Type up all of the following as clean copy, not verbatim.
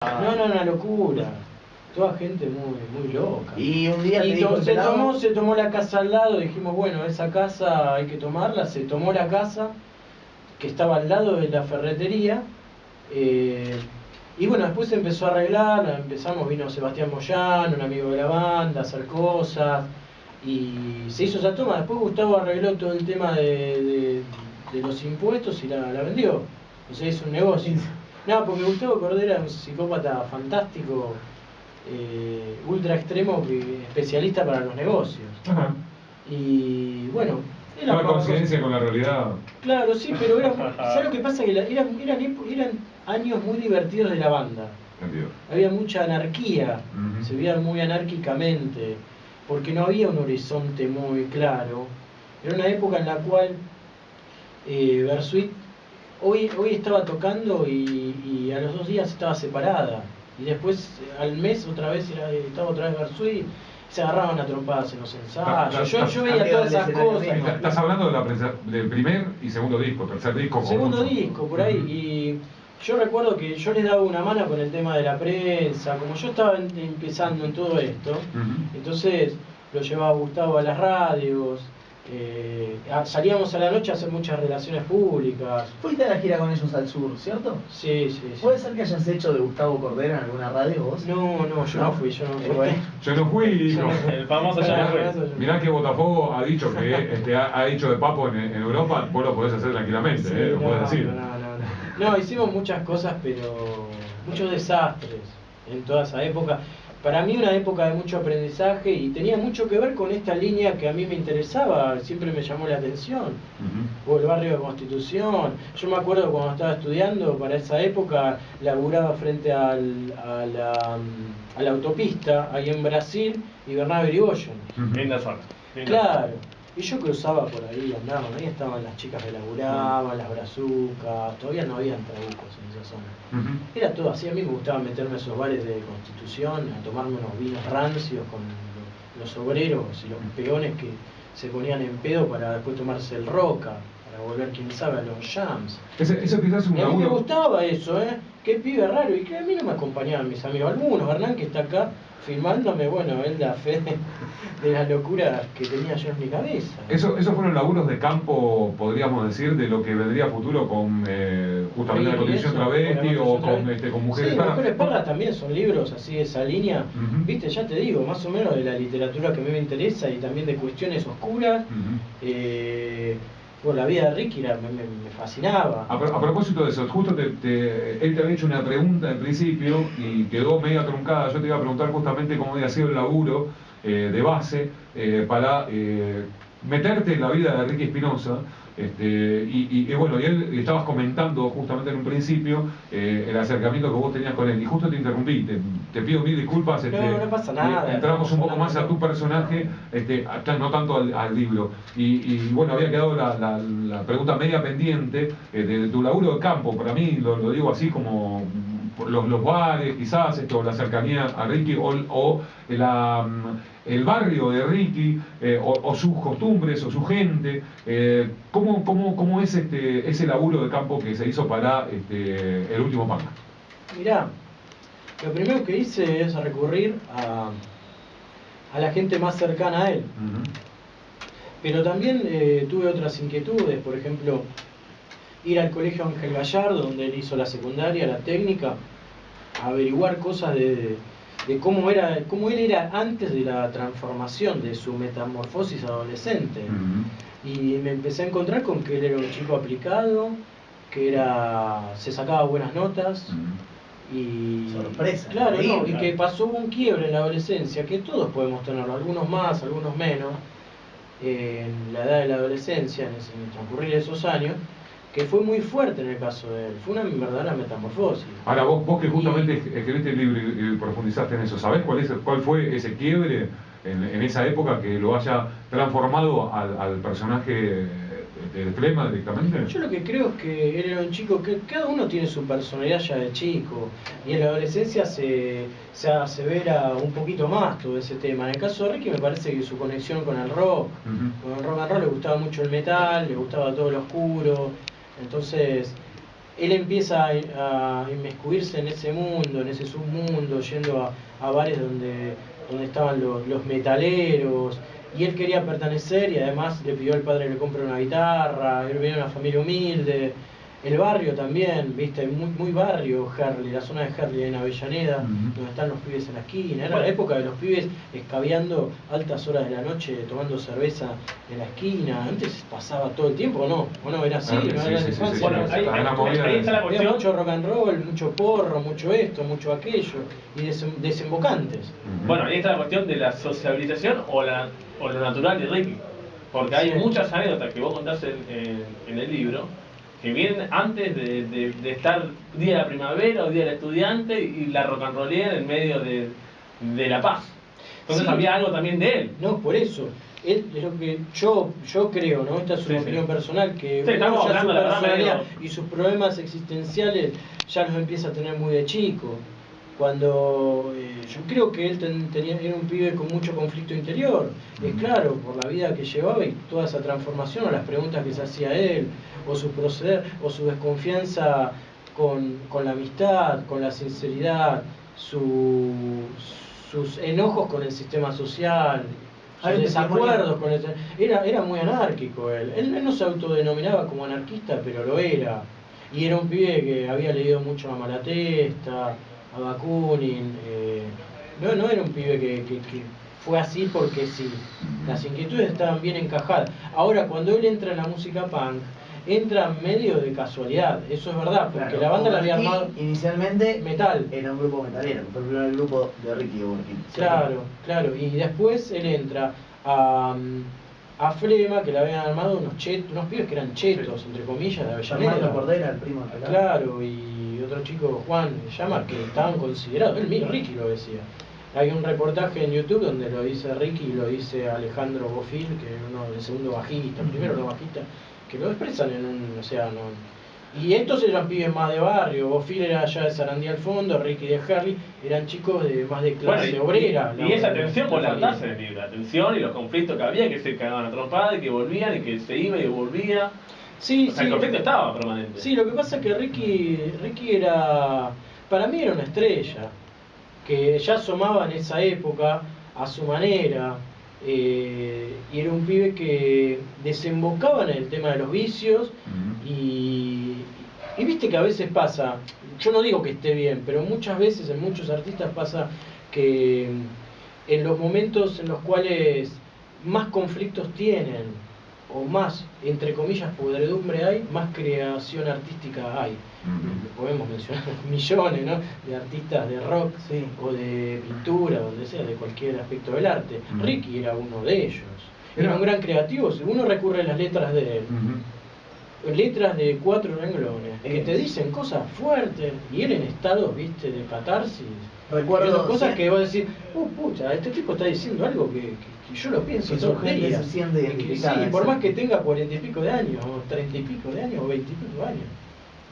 No, no, una locura. Toda gente muy loca. Y un día y se tomó la casa al lado, dijimos, bueno, esa casa hay que tomarla, se tomó la casa que estaba al lado de la ferretería, y bueno, después se empezó a arreglar, vino Sebastián Moyano, un amigo de la banda, a hacer cosas, y se hizo esa toma. Después Gustavo arregló todo el tema de los impuestos y la vendió, o sea, hizo un negocio. No, porque Gustavo Cordera es un psicópata fantástico, ultra extremo, especialista para los negocios. Ajá. Y bueno, la coincidencia con la realidad. Claro, sí, pero ¿sabes lo que pasa? Que eran años muy divertidos de la banda. Entendido. Había mucha anarquía, se vivían muy anárquicamente, porque no había un horizonte muy claro. Era una época en la cual Bersuit hoy estaba tocando y a los 2 días estaba separada. Y después al mes estaba otra vez Bersuit. Se agarraban a trompadas en los ensayos. Yo veía todas esas cosas. Estás hablando del primer y segundo disco, tercer disco. Segundo disco, por ahí. Y yo recuerdo que yo les daba una mano con el tema de la prensa. Como yo estaba empezando en todo esto, entonces lo llevaba Gustavo a las radios. Salíamos a la noche a hacer muchas relaciones públicas. Fuiste a la gira con ellos al sur, ¿cierto? Sí. ¿Puede ser que hayas hecho de Gustavo Cordera en alguna radio vos? No, yo no fui. Yo no fui, hijo. El famoso ya no fue. Mirá que Botafogo ha dicho que ha dicho de Papo en Europa, vos lo podés hacer tranquilamente, lo podés decir. No, hicimos muchas cosas, pero muchos desastres en toda esa época. Para mí una época de mucho aprendizaje, y tenía mucho que ver con esta línea que a mí me interesaba, siempre me llamó la atención. O el barrio de Constitución. Yo me acuerdo cuando estaba estudiando, para esa época, laburaba frente a la autopista, ahí en Brasil, y Bernardo Irigoyen. Linda zona. Claro. Y yo cruzaba por ahí, andaban, ahí estaban las chicas que laburaban, las brazucas, todavía no habían trabucos en esa zona. Era todo así, a mí me gustaba meterme a esos bares de Constitución, a tomarme unos vinos rancios con los obreros y los peones que se ponían en pedo para después tomarse el Roca, para volver, quién sabe, a los jams. Eso quizás es un y a mí me laburo. gustaba eso, qué pibe raro, y que a mí no me acompañaban mis amigos, algunos, Hernán que está acá filmándome, bueno, él da fe de las locuras que tenía yo en mi cabeza. Esos fueron laburos de campo, podríamos decir, de lo que vendría a futuro con justamente la condición travesti o con mujeres. Sí, Mujeres Pardas también son libros así de esa línea, viste, ya te digo, más o menos de la literatura que a mí me interesa y también de cuestiones oscuras. Bueno, la vida de Ricky me fascinaba. A propósito de eso, justo él te había hecho una pregunta en principio y quedó media truncada. Yo te iba a preguntar justamente cómo había sido el laburo de base para meterte en la vida de Ricky Espinosa. Y bueno, y él estabas comentando justamente en un principio el acercamiento que vos tenías con él, y justo te interrumpí, te pido mil disculpas. No pasa nada. Entramos un poco más a tu personaje, no tanto al libro. Y bueno, había quedado la pregunta media pendiente de tu laburo de campo. Para mí, lo digo así como los bares, quizás, la cercanía a Ricky o el barrio de Ricky, o sus costumbres, o su gente. ¿Cómo es ese laburo de campo que se hizo para El Último Punk? Mirá, lo primero que hice es recurrir a la gente más cercana a él. Pero también tuve otras inquietudes, por ejemplo, ir al colegio Ángel Gallardo, donde él hizo la secundaria, la técnica, a averiguar cosas de cómo él era antes de la transformación, de su metamorfosis adolescente. Y me empecé a encontrar con que él era un chico aplicado, que se sacaba buenas notas. Y sorpresa, claro, no, y que pasó un quiebre en la adolescencia, que todos podemos tenerlo, algunos más, algunos menos, en la edad de la adolescencia, en el transcurrir de esos años, que fue muy fuerte en el caso de él, fue una verdadera metamorfosis. Ahora, vos que justamente escribiste el libro y profundizaste en eso, ¿sabés cuál fue ese quiebre en esa época que lo haya transformado al personaje de Flema directamente? Yo lo que creo es que él era un chico que cada uno tiene su personalidad ya de chico, y en la adolescencia se asevera un poquito más todo ese tema. En el caso de Ricky me parece que su conexión con el rock, con el rock and roll, le gustaba mucho el metal, le gustaba todo lo oscuro. Entonces él empieza a inmiscuirse en ese mundo, en ese submundo, yendo a bares donde estaban los metaleros, y él quería pertenecer y además le pidió al padre que le compre una guitarra. Él venía de una familia humilde. El barrio también, viste, muy barrio Herli, la zona de Herli en Avellaneda, donde están los pibes en la esquina. Era la época de los pibes escabeando altas horas de la noche, tomando cerveza en la esquina. Antes pasaba todo el tiempo, ¿o no? Era así, ¿no? Era la infancia. Bueno, ahí está la Había cuestión. mucho rock and roll, mucho porro, mucho esto, mucho aquello, y desembocantes. Bueno, ahí está la cuestión de la sociabilización o lo natural de Ricky. Porque hay Sí. muchas anécdotas que vos contás en el libro que vienen antes de estar día de la primavera o día del estudiante y la rock and rollera en medio de La Paz. Entonces Sí. había algo también de él. No, por eso. Él es lo que yo creo, ¿no? Esta es una Sí, opinión sí. personal, que Sí, estamos uno ya su hablando, la verdad, personalidad medio- y sus problemas existenciales ya los empieza a tener muy de chico. Cuando yo creo que él era un pibe con mucho conflicto interior, es claro, por la vida que llevaba y toda esa transformación, o las preguntas que se hacía él, o su proceder, o su desconfianza con la amistad, con la sinceridad, sus enojos con el sistema social, Hay sus un desacuerdos con el... Era muy anárquico él. Él no se autodenominaba como anarquista, pero lo era. Y era un pibe que había leído mucho a Malatesta, a Bakunin. No era un pibe que fue así porque sí. Las inquietudes estaban bien encajadas. Ahora, cuando él entra en la música punk, entra medio de casualidad. Eso es verdad, porque Claro, la banda la había Overkill, armado inicialmente metal. era un grupo metalero, fue el primer grupo de Ricky Overkill. Claro. Y después él entra a Flema, que le habían armado unos pibes que eran chetos, entre comillas, de Avellaneda. Armando Cordera, el primo de Pelado. Claro, y otro chico, Juan, se llama, que estaban considerados, él mismo, Ricky lo decía. Hay un reportaje en YouTube donde lo dice Ricky y lo dice Alejandro Bofil, que es uno del segundo bajista, primero los bajistas, que lo expresan en un océano. Y estos eran pibes más de barrio, Bofil era allá de Sarandí al fondo, Ricky de Herli, eran chicos más de clase Bueno, obrera. y esa tensión vos la familia. notás en el libro, la tensión y los conflictos que había, que se cagaban a trompada y que volvían y que se iba y volvía. Sí, O sea, el conflicto estaba permanente. Sí, lo que pasa es que Ricky era, para mí era una estrella, que ya asomaba en esa época a su manera, y era un pibe que desembocaba en el tema de los vicios y viste que a veces pasa, yo no digo que esté bien, pero muchas veces en muchos artistas pasa que en los momentos en los cuales más conflictos tienen, o más, entre comillas, podredumbre hay, más creación artística hay. Podemos mencionar millones, ¿no?, de artistas de rock, Sí. o de pintura, donde sea, de cualquier aspecto del arte. Ricky era uno de ellos. Era un gran creativo. Si uno recurre a las letras de él, letras de 4 renglones, que te dicen cosas fuertes, y él en estado, viste, de catarsis. Recuerdo Escribiendo cosas sí. que vos decís, pucha, este tipo está diciendo algo que yo lo pienso Que todos su los gente días. se siente Y que identificada, sí, por sí. más que tenga 40 y pico de años, o 30 y pico de años, o 20 y pico de años.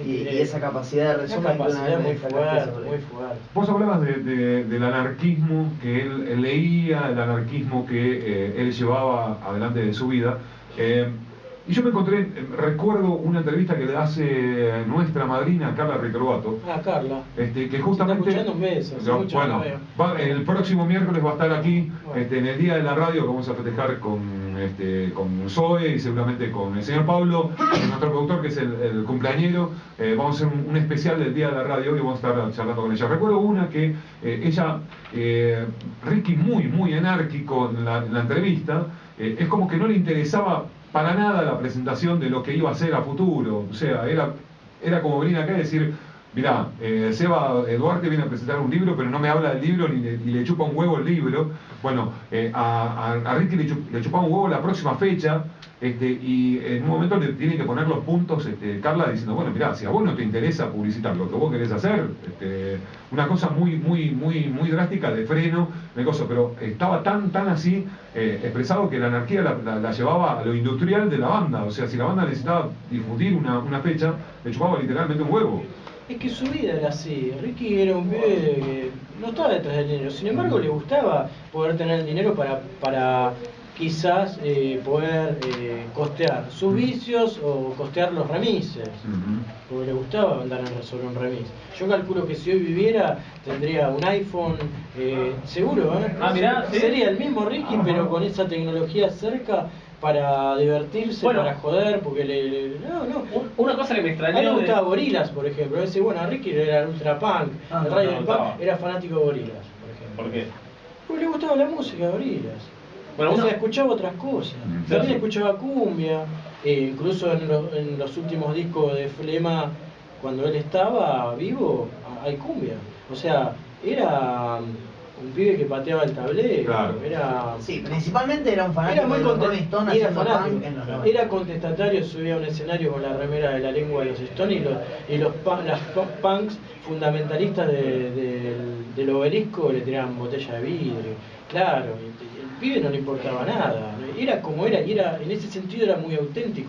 Y esa capacidad de Una resumen capacidad muy fuerte, sobre muy fuerte. Vos hablabas del anarquismo que él leía, el anarquismo que él llevaba adelante de su vida. Y yo me encontré, recuerdo una entrevista que le hace nuestra madrina, Carla Ricarbato. Carla. Que justamente. Se está escuchando un beso, hace mucho que no veo. El próximo miércoles va a estar aquí, Bueno. en el Día de la Radio, que vamos a festejar con Zoe y seguramente con el señor Pablo, nuestro productor, que es el cumpleañero. Vamos a hacer un especial del Día de la Radio y vamos a estar charlando con ella. Recuerdo una que ella, Ricky muy anárquico en la entrevista, es como que no le interesaba para nada la presentación de lo que iba a ser a futuro. O sea, era como venir acá y decir, mirá, Seba Duarte viene a presentar un libro, pero no me habla del libro ni le chupa un huevo el libro. Bueno, a Ricky le chupaba un huevo la próxima fecha, y en un momento le tiene que poner los puntos, Carla, diciendo, bueno, mirá, si a vos no te interesa publicitar lo que vos querés hacer, una cosa muy drástica de freno, de cosas, pero estaba tan así expresado que la anarquía la llevaba a lo industrial de la banda. O sea, si la banda necesitaba difundir una fecha, le chupaba literalmente un huevo. Es que su vida era así. Ricky era un pibe que no estaba detrás del dinero. Sin embargo, le gustaba poder tener el dinero para quizás poder costear sus vicios o costear los remises, porque le gustaba andar sobre un remis. Yo calculo que si hoy viviera tendría un iPhone, seguro, mirá, ¿sí? Sería el mismo Ricky, pero con esa tecnología cerca para divertirse, bueno, para joder, porque una cosa que me extrañó. A mí me gustaba Gorillaz, por ejemplo. A Ricky era el ultra punk, el rey del punk, era fanático de Gorillaz, por ejemplo. ¿Por qué? Porque le gustaba la música de Gorillaz. Bueno, o sea, escuchaba otras cosas. También escuchaba cumbia, incluso en los últimos discos de Flema, cuando él estaba vivo, hay cumbia. O sea, era un pibe que pateaba el tablero. Claro. Sí, principalmente era un fanático de los Rolling Stones haciendo punk en los 90. Era contestatario, subía a un escenario con la remera de La Lengua de los Stones y las punks fundamentalistas del Obelisco le tiraban botella de vidrio. Claro, el pibe no le importaba nada. Era como era, y en ese sentido era muy auténtico.